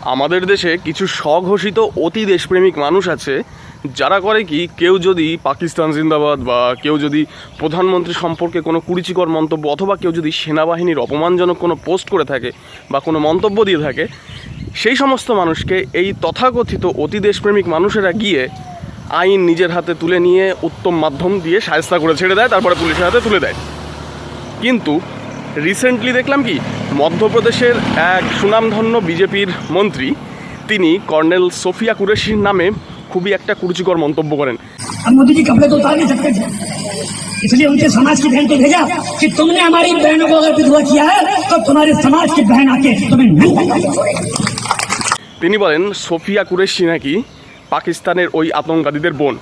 আমাদের দেশে কিছু স্বঘোষিত অতি দেশপ্রেমিক মানুষ আছে যারা করে কি, কেউ যদি পাকিস্তান জিন্দাবাদ বা কেউ যদি প্রধানমন্ত্রী সম্পর্কে কোনো কুরুচিকর মন্তব্য অথবা কেউ যদি সেনাবাহিনীর অপমানজনক কোনো পোস্ট করে থাকে বা কোনো মন্তব্য দিয়ে থাকে, সেই সমস্ত মানুষকে এই তথাকথিত অতি দেশপ্রেমিক মানুষেরা গিয়ে আইন নিজের হাতে তুলে নিয়ে উত্তম মাধ্যম দিয়ে শায়েস্তা করে ছেড়ে দেয়, তারপরে পুলিশের হাতে তুলে দেয়। কিন্তু রিসেন্টলি দেখলাম কি, মধ্যপ্রদেশের এক সুনামধন্য বিজেপির মন্ত্রী তিনি কর্নেল সোফিয়া কুরেশির নামে খুবই একটা কুরুচিকর মন্তব্য করেন। मोदी जी कपड़े तो उतार नहीं सकते थे, इसलिए उनके समाज की बहन को भेजा कि तुमने हमारी बहनों को अगर विधवा किया है तो तुम्हारे समाज की बहन आके तुम्हें नहीं छोड़ेगी। তিনি বলেন সোফিয়া কুরেশি নাকি পাকিস্তানের ওই আতঙ্কবাদীদের বোন।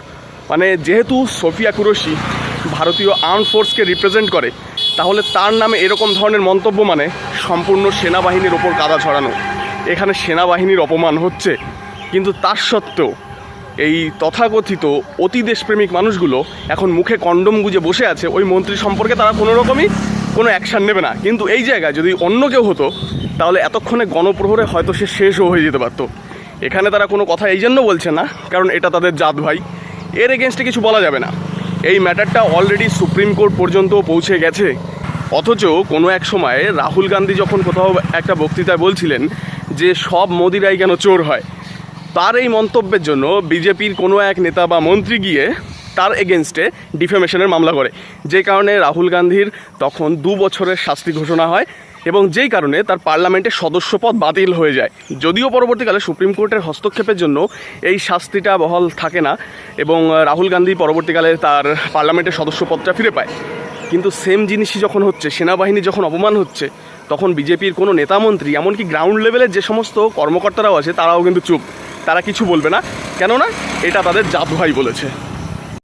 মানে যেহেতু সোফিয়া কুরেশি ভারতীয় আর্ম ফোর্সকে রিপ্রেজেন্ট করে, তাহলে তার নামে এরকম ধরনের মন্তব্য মানে সম্পূর্ণ সেনাবাহিনীর ওপর কাদা ছড়ানো। এখানে সেনাবাহিনীর অপমান হচ্ছে, কিন্তু তার সত্ত্বেও এই তথাকথিত অতি দেশপ্রেমিক মানুষগুলো এখন মুখে কন্ডম গুজে বসে আছে। ওই মন্ত্রী সম্পর্কে তারা কোনো রকমই কোনো অ্যাকশান নেবে না। কিন্তু এই জায়গায় যদি অন্য কেউ হতো, তাহলে এতক্ষণে গণপ্রহরে হয়তো সে শেষও হয়ে যেতে পারতো। এখানে তারা কোনো কথা এই জন্য বলছে না কারণ এটা তাদের জাত ভাই, এর এগেনস্টে কিছু বলা যাবে না। এই ম্যাটারটা অলরেডি সুপ্রিম কোর্ট পর্যন্ত পৌঁছে গেছে। অথচ কোনো এক সময়ে রাহুল গান্ধী যখন কোথাও একটা বক্তৃতায় বলছিলেন যে সব মোদিরাই কেন চোর হয়, তার এই মন্তব্যের জন্য বিজেপির কোনো এক নেতা বা মন্ত্রী গিয়ে তার এগেনস্টে ডিফেমেশনের মামলা করে, যে কারণে রাহুল গান্ধীর তখন 2 বছরের শাস্তি ঘোষণা হয় এবং যেই কারণে তার পার্লামেন্টের সদস্যপদ বাতিল হয়ে যায়। যদিও পরবর্তীকালে সুপ্রিম কোর্টের হস্তক্ষেপের জন্য এই শাস্তিটা বহাল থাকে না এবং রাহুল গান্ধী পরবর্তীকালে তার পার্লামেন্টের সদস্যপদটা ফিরে পায়। কিন্তু সেম জিনিসই যখন হচ্ছে, সেনাবাহিনী যখন অপমান হচ্ছে, তখন বিজেপির কোনো নেতামন্ত্রী, এমনকি গ্রাউন্ড লেভেলের যে সমস্ত কর্মকর্তারাও আছে, তারাও কিন্তু চুপ, তারা কিছু বলবে না। কেননা এটা তাদের জাত ভাই বলেছে।